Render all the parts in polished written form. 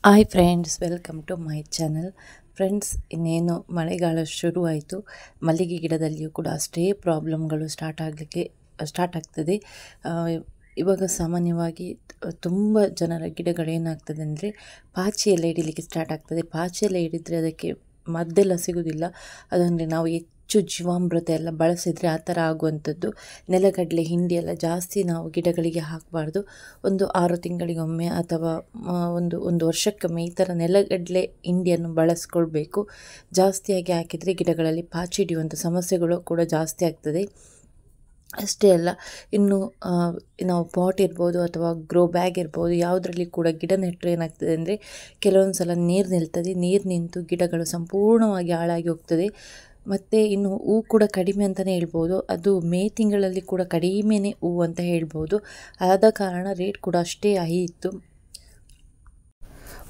Hi friends, welcome to my channel. Friends, ಇನ್ನೇನು ಮಳೆಗಾಲ ಶುರುವಾಯಿತು. ಮಲ್ಲಿಗೆ ಗಿಡದಲ್ಲಿಯೂ ಕೂಡ ಅಷ್ಟೇ ಪ್ರಾಬ್ಲಮ್ಗಳು ಸ್ಟಾರ್ಟ್ ಆಗ್ತದೆ. ಇವಾಗ ಸಾಮಾನ್ಯವಾಗಿ ತುಂಬ ಜನರ ಗಿಡಗಳೇನಾಗ್ತದೆ ಅಂದರೆ ಪಾಚಿ ಎಲ್ಲ ಹಿಡಿಲಿಕ್ಕೆ ಸ್ಟಾರ್ಟ್ ಆಗ್ತದೆ. ಪಾಚಿ ಎಲ್ಲ ಹಿಡಿದ್ರೆ ಅದಕ್ಕೆ ಮದ್ದೆಲ್ಲ ಸಿಗೋದಿಲ್ಲ. ಅದಂದರೆ ನಾವು ಹೆಚ್ಚು ಜೀವಾಮೃತ ಎಲ್ಲ ಬಳಸಿದರೆ ಆ ಥರ ಆಗುವಂಥದ್ದು. ನೆಲಗಡಲೆ ಹಿಂಡಿ ಎಲ್ಲ ಜಾಸ್ತಿ ನಾವು ಗಿಡಗಳಿಗೆ ಹಾಕಬಾರ್ದು. ಒಂದು 6 ತಿಂಗಳಿಗೊಮ್ಮೆ ಅಥವಾ ಒಂದು ವರ್ಷಕ್ಕೊಮ್ಮೆ ಈ ಥರ ನೆಲಗಡಲೆ ಹಿಂಡಿಯನ್ನು ಬಳಸ್ಕೊಳ್ಬೇಕು. ಜಾಸ್ತಿಯಾಗಿ ಹಾಕಿದರೆ ಗಿಡಗಳಲ್ಲಿ ಪಾಚಿ ಹಿಡಿಯುವಂಥ ಸಮಸ್ಯೆಗಳು ಕೂಡ ಜಾಸ್ತಿ ಆಗ್ತದೆ. ಅಷ್ಟೇ ಅಲ್ಲ, ಇನ್ನು ನಾವು ಪಾಟ್ ಇರ್ಬೋದು ಅಥವಾ ಗ್ರೋ ಬ್ಯಾಗ್ ಇರ್ಬೋದು, ಯಾವುದರಲ್ಲಿ ಕೂಡ ಗಿಡ ನೆಟ್ಟರೆ ಏನಾಗ್ತದೆ ಅಂದರೆ ಕೆಲವೊಂದು ಸಲ ನೀರು ನಿಲ್ತದೆ. ನೀರು ನಿಂತು ಗಿಡಗಳು ಸಂಪೂರ್ಣವಾಗಿ ಹಾಳಾಗಿ ಹೋಗ್ತದೆ. ಮತ್ತು ಇನ್ನು ಹೂ ಕೂಡ ಕಡಿಮೆ ಅಂತಲೇ ಹೇಳ್ಬೋದು. ಅದು ಮೇ ತಿಂಗಳಲ್ಲಿ ಕೂಡ ಕಡಿಮೆನೇ ಹೂ ಅಂತ ಹೇಳ್ಬೋದು. ಆದ ಕಾರಣ ರೇಟ್ ಕೂಡ ಅಷ್ಟೇ ಹೈ ಇತ್ತು.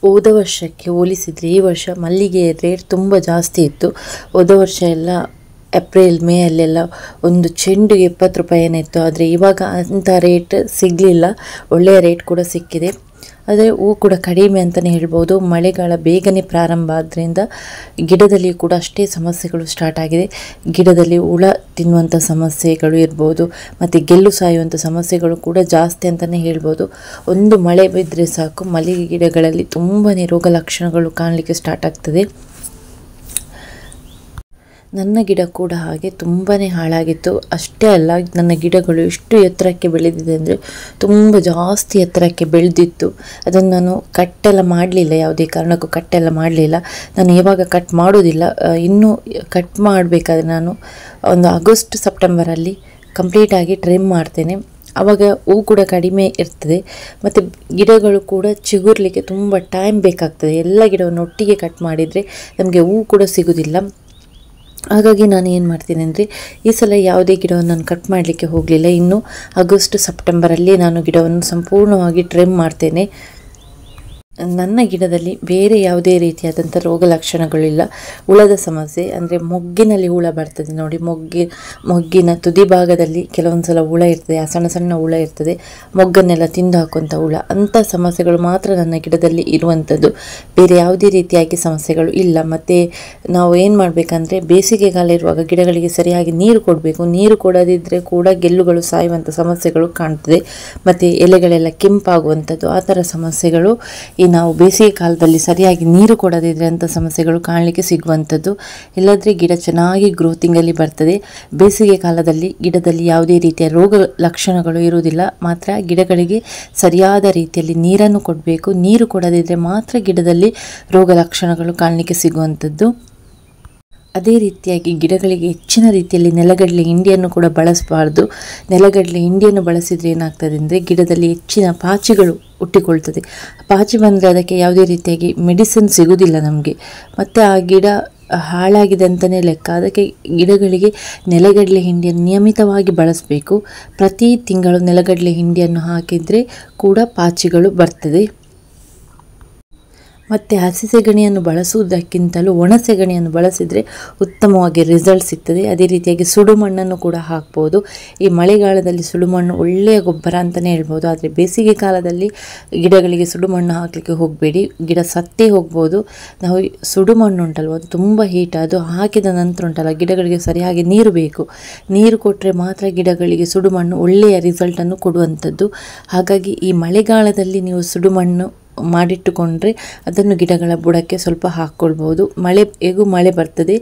ಹೋದ ವರ್ಷಕ್ಕೆ ಹೋಲಿಸಿದರೆ ಈ ವರ್ಷ ಮಲ್ಲಿಗೆ ರೇಟ್ ತುಂಬ ಜಾಸ್ತಿ ಇತ್ತು. ಹೋದ ವರ್ಷ ಎಲ್ಲ ಏಪ್ರಿಲ್ ಮೇ ಅಲ್ಲೆಲ್ಲ ಒಂದು ಚೆಂಡಿಗೆ 20 ರೂಪಾಯಿ ಏನಿತ್ತು. ಆದರೆ ಇವಾಗ ಅಂಥ ರೇಟ್ ಸಿಗಲಿಲ್ಲ. ಒಳ್ಳೆಯ ರೇಟ್ ಕೂಡ ಸಿಕ್ಕಿದೆ. ಆದರೆ ಹೂ ಕೂಡ ಕಡಿಮೆ ಅಂತಲೇ ಹೇಳ್ಬೋದು. ಮಳೆಗಾಲ ಬೇಗನೆ ಪ್ರಾರಂಭ ಆದ್ದರಿಂದ ಗಿಡದಲ್ಲಿ ಕೂಡ ಅಷ್ಟೇ ಸಮಸ್ಯೆಗಳು ಸ್ಟಾರ್ಟ್ ಆಗಿದೆ. ಗಿಡದಲ್ಲಿ ಹುಳ ತಿನ್ನುವಂಥ ಸಮಸ್ಯೆಗಳು ಇರ್ಬೋದು, ಮತ್ತು ಗೆಲ್ಲು ಸಾಯುವಂಥ ಸಮಸ್ಯೆಗಳು ಕೂಡ ಜಾಸ್ತಿ ಅಂತಲೇ ಹೇಳ್ಬೋದು. ಒಂದು ಮಳೆ ಬಿದ್ದರೆ ಸಾಕು ಮಲ್ಲಿಗೆ ಗಿಡಗಳಲ್ಲಿ ತುಂಬಾ ರೋಗ ಲಕ್ಷಣಗಳು ಕಾಣಲಿಕ್ಕೆ ಸ್ಟಾರ್ಟ್ ಆಗ್ತದೆ. ನನ್ನ ಗಿಡ ಕೂಡ ಹಾಗೆ ತುಂಬಾ ಹಾಳಾಗಿತ್ತು. ಅಷ್ಟೇ ಅಲ್ಲ, ನನ್ನ ಗಿಡಗಳು ಎಷ್ಟು ಎತ್ತರಕ್ಕೆ ಬೆಳೆದಿದೆ ಅಂದರೆ ತುಂಬ ಜಾಸ್ತಿ ಎತ್ತರಕ್ಕೆ ಬೆಳೆದಿತ್ತು. ಅದನ್ನು ನಾನು ಕಟ್ಟೆಲ್ಲ ಮಾಡಲಿಲ್ಲ, ಯಾವುದೇ ಕಾರಣಕ್ಕೂ ಕಟ್ಟೆಲ್ಲ ಮಾಡಲಿಲ್ಲ. ನಾನು ಯಾವಾಗ ಕಟ್ ಮಾಡೋದಿಲ್ಲ. ಇನ್ನೂ ಕಟ್ ಮಾಡಬೇಕಾದ್ರೆ ನಾನು ಒಂದು ಆಗಸ್ಟ್ ಸೆಪ್ಟೆಂಬರಲ್ಲಿ ಕಂಪ್ಲೀಟಾಗಿ ಟ್ರಿಮ್ ಮಾಡ್ತೇನೆ. ಆವಾಗ ಹೂ ಕೂಡ ಕಡಿಮೆ ಇರ್ತದೆ, ಮತ್ತು ಗಿಡಗಳು ಕೂಡ ಚಿಗುರಲಿಕ್ಕೆ ತುಂಬ ಟೈಮ್ ಬೇಕಾಗ್ತದೆ. ಎಲ್ಲ ಗಿಡವನ್ನು ಒಟ್ಟಿಗೆ ಕಟ್ ಮಾಡಿದರೆ ನಮಗೆ ಹೂ ಕೂಡ ಸಿಗೋದಿಲ್ಲ. ಹಾಗಾಗಿ ನಾನು ಏನು ಮಾಡ್ತೀನಿ ಅಂದರೆ ಈ ಸಲ ಯಾವುದೇ ಗಿಡವನ್ನು ನಾನು ಕಟ್ ಮಾಡಲಿಕ್ಕೆ ಹೋಗಲಿಲ್ಲ. ಇನ್ನು ಆಗಸ್ಟ್ ಸೆಪ್ಟೆಂಬರಲ್ಲಿ ನಾನು ಗಿಡವನ್ನು ಸಂಪೂರ್ಣವಾಗಿ ಟ್ರಿಮ್ ಮಾಡ್ತೇನೆ. ನನ್ನ ಗಿಡದಲ್ಲಿ ಬೇರೆ ಯಾವುದೇ ರೀತಿಯಾದಂಥ ರೋಗ ಲಕ್ಷಣಗಳಿಲ್ಲ. ಹುಳದ ಸಮಸ್ಯೆ ಅಂದರೆ ಮೊಗ್ಗಿನಲ್ಲಿ ಹುಳ ಬರ್ತದೆ ನೋಡಿ, ಮೊಗ್ಗಿನ ತುದಿ ಭಾಗದಲ್ಲಿ ಕೆಲವೊಂದು ಸಲ ಹುಳ ಇರ್ತದೆ, ಆ ಸಣ್ಣ ಸಣ್ಣ ಹುಳ ಇರ್ತದೆ, ಮೊಗ್ಗನ್ನೆಲ್ಲ ತಿಂದು ಹಾಕುವಂಥ ಹುಳ. ಅಂಥ ಸಮಸ್ಯೆಗಳು ಮಾತ್ರ ನನ್ನ ಗಿಡದಲ್ಲಿ ಇರುವಂಥದ್ದು. ಬೇರೆ ಯಾವುದೇ ರೀತಿಯಾಗಿ ಸಮಸ್ಯೆಗಳು ಇಲ್ಲ. ಮತ್ತು ನಾವು ಏನು ಮಾಡಬೇಕಂದ್ರೆ ಬೇಸಿಗೆಗಾಲ ಇರುವಾಗ ಗಿಡಗಳಿಗೆ ಸರಿಯಾಗಿ ನೀರು ಕೊಡಬೇಕು. ನೀರು ಕೊಡದಿದ್ದರೆ ಕೂಡ ಗೆಲ್ಲುಗಳು ಸಾಯುವಂಥ ಸಮಸ್ಯೆಗಳು ಕಾಣ್ತದೆ, ಮತ್ತು ಎಲೆಗಳೆಲ್ಲ ಕೆಂಪಾಗುವಂಥದ್ದು, ಆ ಥರ ಸಮಸ್ಯೆಗಳು ನಾವು ಬೇಸಿಗೆ ಕಾಲದಲ್ಲಿ ಸರಿಯಾಗಿ ನೀರು ಕೊಡದಿದ್ರೆ ಅಂಥ ಸಮಸ್ಯೆಗಳು ಕಾಣಲಿಕ್ಕೆ ಸಿಗುವಂಥದ್ದು. ಇಲ್ಲದ್ರೆ ಗಿಡ ಚೆನ್ನಾಗಿ ಗ್ರೋತಿಂಗಲ್ಲಿ ಬರ್ತದೆ. ಬೇಸಿಗೆ ಕಾಲದಲ್ಲಿ ಗಿಡದಲ್ಲಿ ಯಾವುದೇ ರೀತಿಯ ರೋಗ ಲಕ್ಷಣಗಳು ಇರುವುದಿಲ್ಲ. ಮಾತ್ರ ಗಿಡಗಳಿಗೆ ಸರಿಯಾದ ರೀತಿಯಲ್ಲಿ ನೀರನ್ನು ಕೊಡಬೇಕು. ನೀರು ಕೊಡದಿದ್ದರೆ ಮಾತ್ರ ಗಿಡದಲ್ಲಿ ರೋಗ ಲಕ್ಷಣಗಳು ಕಾಣಲಿಕ್ಕೆ ಸಿಗುವಂಥದ್ದು. ಅದೇ ರೀತಿಯಾಗಿ ಗಿಡಗಳಿಗೆ ಹೆಚ್ಚಿನ ರೀತಿಯಲ್ಲಿ ನೆಲಗಡಲೆ ಹಿಂಡಿಯನ್ನು ಕೂಡ ಬಳಸಬಾರ್ದು. ನೆಲಗಡಲೆ ಹಿಂಡಿಯನ್ನು ಬಳಸಿದರೆ ಏನಾಗ್ತದೆ ಅಂದರೆ ಗಿಡದಲ್ಲಿ ಹೆಚ್ಚಿನ ಪಾಚಿಗಳು ಹುಟ್ಟಿಕೊಳ್ತದೆ. ಪಾಚಿ ಬಂದರೆ ಅದಕ್ಕೆ ಯಾವುದೇ ರೀತಿಯಾಗಿ ಮೆಡಿಸಿನ್ ಸಿಗೋದಿಲ್ಲ ನಮಗೆ, ಮತ್ತು ಆ ಗಿಡ ಹಾಳಾಗಿದೆ ಅಂತಲೇ ಲೆಕ್ಕ. ಅದಕ್ಕೆ ಗಿಡಗಳಿಗೆ ನೆಲಗಡಲೆ ಹಿಂಡಿಯನ್ನು ನಿಯಮಿತವಾಗಿ ಬಳಸಬೇಕು. ಪ್ರತಿ ತಿಂಗಳು ನೆಲಗಡಲೆ ಹಿಂಡಿಯನ್ನು ಹಾಕಿದರೆ ಕೂಡ ಪಾಚಿಗಳು ಬರ್ತದೆ. ಮತ್ತು ಹಸಿ ಸೆಗಣಿಯನ್ನು ಬಳಸುವುದಕ್ಕಿಂತಲೂ ಒಣ ಸೆಗಣಿಯನ್ನು ಬಳಸಿದರೆ ಉತ್ತಮವಾಗಿ ರಿಸಲ್ಟ್ ಸಿಗ್ತದೆ. ಅದೇ ರೀತಿಯಾಗಿ ಸುಡುಮಣ್ಣನ್ನು ಕೂಡ ಹಾಕ್ಬೋದು. ಈ ಮಳೆಗಾಲದಲ್ಲಿ ಸುಡುಮಣ್ಣು ಒಳ್ಳೆಯ ಗೊಬ್ಬರ ಅಂತಲೇ ಹೇಳ್ಬೋದು. ಆದರೆ ಬೇಸಿಗೆ ಕಾಲದಲ್ಲಿ ಗಿಡಗಳಿಗೆ ಸುಡುಮಣ್ಣು ಹಾಕಲಿಕ್ಕೆ ಹೋಗಬೇಡಿ, ಗಿಡ ಸತ್ತೇ ಹೋಗ್ಬೋದು. ನಾವು ಸುಡುಮಣ್ಣು ಉಂಟಲ್ವ, ಅದು ತುಂಬ ಹೀಟ್. ಅದು ಹಾಕಿದ ನಂತರ ಉಂಟಲ್ಲ, ಗಿಡಗಳಿಗೆ ಸರಿಯಾಗಿ ನೀರು ಬೇಕು. ನೀರು ಕೊಟ್ಟರೆ ಮಾತ್ರ ಗಿಡಗಳಿಗೆ ಸುಡುಮಣ್ಣು ಒಳ್ಳೆಯ ರಿಸಲ್ಟನ್ನು ಕೊಡುವಂಥದ್ದು. ಹಾಗಾಗಿ ಈ ಮಳೆಗಾಲದಲ್ಲಿ ನೀವು ಸುಡುಮಣ್ಣು ಮಾಡಿಟ್ಟುಕೊಂಡ್ರೆ ಅದನ್ನು ಗಿಡಗಳ ಬುಡಕ್ಕೆ ಸ್ವಲ್ಪ ಹಾಕ್ಕೊಳ್ಬೋದು. ಮಳೆ ಬರ್ತದೆ,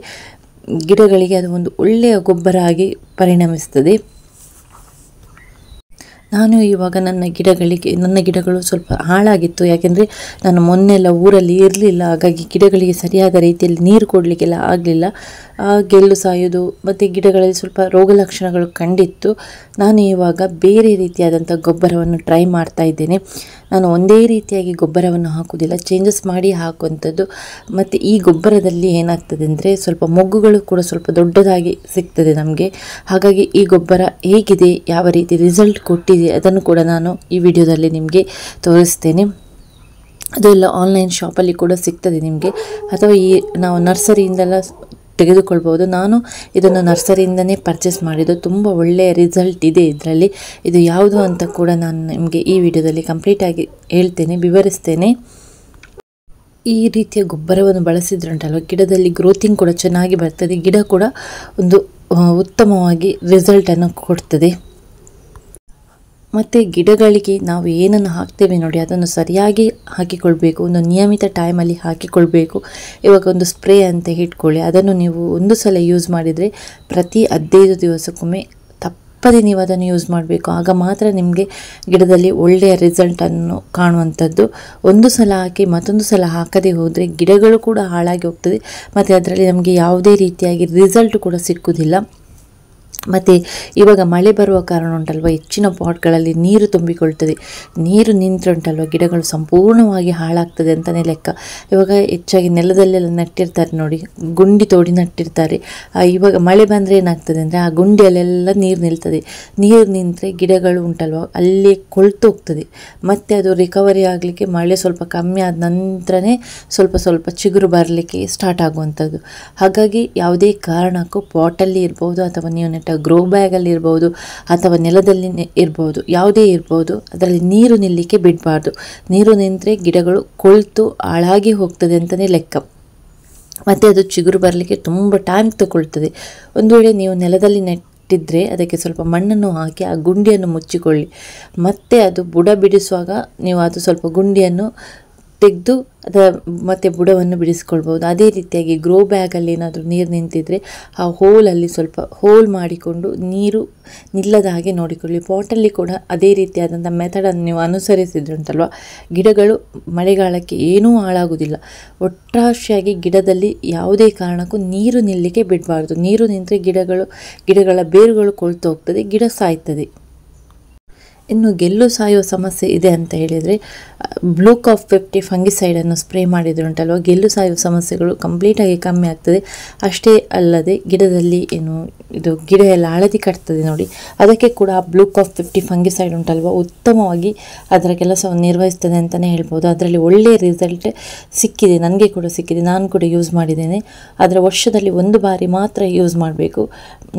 ಗಿಡಗಳಿಗೆ ಅದು ಒಂದು ಒಳ್ಳೆಯ ಗೊಬ್ಬರ ಆಗಿ ಪರಿಣಮಿಸ್ತದೆ. ನಾನು ಇವಾಗ ನನ್ನ ಗಿಡಗಳು ಸ್ವಲ್ಪ ಹಾಳಾಗಿತ್ತು. ಯಾಕೆಂದರೆ ನಾನು ಮೊನ್ನೆಲ್ಲ ಊರಲ್ಲಿ ಇರಲಿಲ್ಲ. ಹಾಗಾಗಿ ಗಿಡಗಳಿಗೆ ಸರಿಯಾದ ರೀತಿಯಲ್ಲಿ ನೀರು ಕೊಡಲಿಕ್ಕೆಲ್ಲ ಆಗಲಿಲ್ಲ. ಗೆಲ್ಲು ಸಾಯೋದು ಮತ್ತು ಗಿಡಗಳಲ್ಲಿ ಸ್ವಲ್ಪ ರೋಗ ಲಕ್ಷಣಗಳು ಕಂಡಿತ್ತು. ನಾನು ಇವಾಗ ಬೇರೆ ರೀತಿಯಾದಂಥ ಗೊಬ್ಬರವನ್ನು ಟ್ರೈ ಮಾಡ್ತಾ ಇದ್ದೇನೆ. ನಾನು ಒಂದೇ ರೀತಿಯಾಗಿ ಗೊಬ್ಬರವನ್ನು ಹಾಕುವುದಿಲ್ಲ, ಚೇಂಜಸ್ ಮಾಡಿ ಹಾಕುವಂಥದ್ದು. ಮತ್ತು ಈ ಗೊಬ್ಬರದಲ್ಲಿ ಏನಾಗ್ತದೆ ಅಂದರೆ ಸ್ವಲ್ಪ ಮೊಗ್ಗುಗಳು ಕೂಡ ಸ್ವಲ್ಪ ದೊಡ್ಡದಾಗಿ ಸಿಗ್ತದೆ ನಮಗೆ. ಹಾಗಾಗಿ ಈ ಗೊಬ್ಬರ ಹೇಗಿದೆ, ಯಾವ ರೀತಿ ರಿಸಲ್ಟ್ ಕೊಟ್ಟಿದೆ ಅದನ್ನು ಕೂಡ ನಾನು ಈ ವಿಡಿಯೋದಲ್ಲಿ ನಿಮಗೆ ತೋರಿಸ್ತೇನೆ. ಅದೆಲ್ಲ ಆನ್ಲೈನ್ ಶಾಪಲ್ಲಿ ಕೂಡ ಸಿಗ್ತದೆ ನಿಮಗೆ, ಅಥವಾ ನಾವು ನರ್ಸರಿಯಿಂದೆಲ್ಲ ತೆಗೆದುಕೊಳ್ಬೋದು. ನಾನು ಇದನ್ನು ನರ್ಸರಿಯಿಂದನೇ ಪರ್ಚೇಸ್ ಮಾಡಿದ್ದು. ತುಂಬ ಒಳ್ಳೆಯ ರಿಸಲ್ಟ್ ಇದೆ ಇದರಲ್ಲಿ. ಇದು ಯಾವುದು ಅಂತ ಕೂಡ ನಾನು ನಿಮಗೆ ಈ ವಿಡಿಯೋದಲ್ಲಿ ಕಂಪ್ಲೀಟಾಗಿ ಹೇಳ್ತೇನೆ, ವಿವರಿಸ್ತೇನೆ. ಈ ರೀತಿಯ ಗೊಬ್ಬರವನ್ನು ಬಳಸಿದ್ರಂಟಲ್ವ ಗಿಡದಲ್ಲಿ ಗ್ರೋತಿಂಗ್ ಕೂಡ ಚೆನ್ನಾಗಿ ಬರ್ತದೆ, ಗಿಡ ಕೂಡ ಒಂದು ಉತ್ತಮವಾಗಿ ರಿಸಲ್ಟನ್ನು ಕೊಡ್ತದೆ. ಮತ್ತು ಗಿಡಗಳಿಗೆ ನಾವು ಏನನ್ನು ಹಾಕ್ತೇವೆ ನೋಡಿ ಅದನ್ನು ಸರಿಯಾಗಿ ಹಾಕಿಕೊಳ್ಬೇಕು, ಒಂದು ನಿಯಮಿತ ಟೈಮಲ್ಲಿ ಹಾಕಿಕೊಳ್ಬೇಕು. ಇವಾಗ ಒಂದು ಸ್ಪ್ರೇ ಅಂತ ಇಟ್ಕೊಳ್ಳಿ, ಅದನ್ನು ನೀವು ಒಂದು ಸಲ ಯೂಸ್ ಮಾಡಿದರೆ ಪ್ರತಿ 15 ದಿವಸಕ್ಕೊಮ್ಮೆ ತಪ್ಪದೆ ನೀವು ಅದನ್ನು ಯೂಸ್ ಮಾಡಬೇಕು. ಆಗ ಮಾತ್ರ ನಿಮಗೆ ಗಿಡದಲ್ಲಿ ಒಳ್ಳೆಯ ರಿಸಲ್ಟನ್ನು ಕಾಣುವಂಥದ್ದು. ಒಂದು ಸಲ ಹಾಕಿ ಮತ್ತೊಂದು ಸಲ ಹಾಕದೇ ಹೋದರೆ ಗಿಡಗಳು ಕೂಡ ಹಾಳಾಗಿ ಹೋಗ್ತದೆ ಮತ್ತು ಅದರಲ್ಲಿ ನಮಗೆ ಯಾವುದೇ ರೀತಿಯಾಗಿ ರಿಸಲ್ಟ್ ಕೂಡ ಸಿಕ್ಕುವುದಿಲ್ಲ. ಮತ್ತು ಇವಾಗ ಮಳೆ ಬರುವ ಕಾರಣ ಉಂಟಲ್ವ, ಹೆಚ್ಚಿನ ಪಾಟ್ಗಳಲ್ಲಿ ನೀರು ತುಂಬಿಕೊಳ್ತದೆ. ನೀರು ನಿಂತುಂಟಲ್ವ ಗಿಡಗಳು ಸಂಪೂರ್ಣವಾಗಿ ಹಾಳಾಗ್ತದೆ ಅಂತಲೇ ಲೆಕ್ಕ. ಇವಾಗ ಹೆಚ್ಚಾಗಿ ನೆಲದಲ್ಲೆಲ್ಲ ನಟ್ಟಿರ್ತಾರೆ ನೋಡಿ, ಗುಂಡಿ ತೋಡಿ ನಟ್ಟಿರ್ತಾರೆ. ಇವಾಗ ಮಳೆ ಬಂದರೆ ಏನಾಗ್ತದೆ ಅಂದರೆ ಆ ಗುಂಡಿಯಲ್ಲೆಲ್ಲ ನೀರು ನಿಲ್ತದೆ. ನೀರು ನಿಂತರೆ ಗಿಡಗಳು ಉಂಟಲ್ವ ಅಲ್ಲಿ ಕೊಳ್ತು ಹೋಗ್ತದೆ. ಮತ್ತು ಅದು ರಿಕವರಿ ಆಗಲಿಕ್ಕೆ ಮಳೆ ಸ್ವಲ್ಪ ಕಮ್ಮಿ ಆದ ನಂತರನೇ ಸ್ವಲ್ಪ ಚಿಗುರು ಬರಲಿಕ್ಕೆ ಸ್ಟಾರ್ಟ್ ಆಗುವಂಥದ್ದು. ಹಾಗಾಗಿ ಯಾವುದೇ ಕಾರಣಕ್ಕೂ ಪಾಟಲ್ಲಿ ಇರ್ಬೋದು ಅಥವಾ ನೀವು ನೆಟ್ಟ ಗ್ರೋ ಬ್ಯಾಗಲ್ಲಿ ಇರ್ಬೋದು ಅಥವಾ ನೆಲದಲ್ಲಿ ಇರ್ಬೋದು, ಯಾವುದೇ ಇರ್ಬೋದು, ಅದರಲ್ಲಿ ನೀರು ನಿಲ್ಲಲಿಕ್ಕೆ ಬಿಡಬಾರ್ದು. ನೀರು ನಿಂತರೆ ಗಿಡಗಳು ಕೊಳ್ತು ಹಾಳಾಗಿ ಹೋಗ್ತದೆ ಅಂತಲೇ ಲೆಕ್ಕ. ಮತ್ತು ಅದು ಚಿಗುರು ಬರಲಿಕ್ಕೆ ತುಂಬ ಟೈಮ್ ತಗೊಳ್ತದೆ. ಒಂದು ವೇಳೆ ನೀವು ನೆಲದಲ್ಲಿ ನೆಟ್ಟಿದ್ದರೆ ಅದಕ್ಕೆ ಸ್ವಲ್ಪ ಮಣ್ಣನ್ನು ಹಾಕಿ ಆ ಗುಂಡಿಯನ್ನು ಮುಚ್ಚಿಕೊಳ್ಳಿ. ಮತ್ತು ಅದು ಬುಡ ಬಿಡಿಸುವಾಗ ನೀವು ಅದು ಸ್ವಲ್ಪ ಗುಂಡಿಯನ್ನು ತೆಗೆದು ಮತ್ತು ಬುಡವನ್ನು ಬಿಡಿಸ್ಕೊಳ್ಬೋದು. ಅದೇ ರೀತಿಯಾಗಿ ಗ್ರೋ ಬ್ಯಾಗಲ್ಲಿ ಏನಾದರೂ ನೀರು ನಿಂತಿದ್ದರೆ ಆ ಹೋಲಲ್ಲಿ ಸ್ವಲ್ಪ ಹೋಲ್ ಮಾಡಿಕೊಂಡು ನೀರು ನಿಲ್ಲದ ಹಾಗೆ ನೋಡಿಕೊಳ್ಳಿ. ಪಾಟಲ್ಲಿ ಕೂಡ ಅದೇ ರೀತಿಯಾದಂಥ ಮೆಥಡನ್ನು ನೀವು ಅನುಸರಿಸಿದ್ರಂತಲ್ವ ಗಿಡಗಳು ಮಳೆಗಾಲಕ್ಕೆ ಏನೂ ಹಾಳಾಗುವುದಿಲ್ಲ. ಒಟ್ಟಾರೆಯಾಗಿ ಗಿಡದಲ್ಲಿ ಯಾವುದೇ ಕಾರಣಕ್ಕೂ ನೀರು ನಿಲ್ಲಲಿಕ್ಕೆ ಬಿಡಬಾರ್ದು. ನೀರು ನಿಂತರೆ ಗಿಡಗಳ ಬೇರುಗಳು ಕೊಳ್ತು ಹೋಗ್ತದೆ, ಗಿಡ ಸಾಯ್ತದೆ. ಇನ್ನು ಗೆಲ್ಲು ಸಾಯುವ ಸಮಸ್ಯೆ ಇದೆ ಅಂತ ಹೇಳಿದರೆ ಬ್ಲೂ ಕಾಫ್ 50 ಫಂಗಿಸೈಡನ್ನು ಸ್ಪ್ರೇ ಮಾಡಿದ್ರುಂಟಲ್ವ ಗೆಲ್ಲು ಸಾಯುವ ಸಮಸ್ಯೆಗಳು ಕಂಪ್ಲೀಟಾಗಿ ಕಮ್ಮಿ ಆಗ್ತದೆ. ಅಷ್ಟೇ ಅಲ್ಲದೆ ಗಿಡದಲ್ಲಿ ಇದು ಗಿಡ ಎಲ್ಲ ಹಳದಿ ಕಟ್ತದೆ ನೋಡಿ, ಅದಕ್ಕೆ ಕೂಡ ಬ್ಲೂ ಕಾಫ್ 50 ಫಂಗಿಸೈಡ್ ಉಂಟಲ್ವ ಉತ್ತಮವಾಗಿ ಅದರ ಕೆಲಸವನ್ನು ನಿರ್ವಹಿಸ್ತದೆ ಅಂತಲೇ ಹೇಳ್ಬೋದು. ಅದರಲ್ಲಿ ಒಳ್ಳೆಯ ರಿಸಲ್ಟ್ ಸಿಕ್ಕಿದೆ, ನನಗೆ ಕೂಡ ಸಿಕ್ಕಿದೆ, ನಾನು ಕೂಡ ಯೂಸ್ ಮಾಡಿದ್ದೇನೆ. ಅದರ ವರ್ಷದಲ್ಲಿ ಒಂದು ಬಾರಿ ಮಾತ್ರ ಯೂಸ್ ಮಾಡಬೇಕು.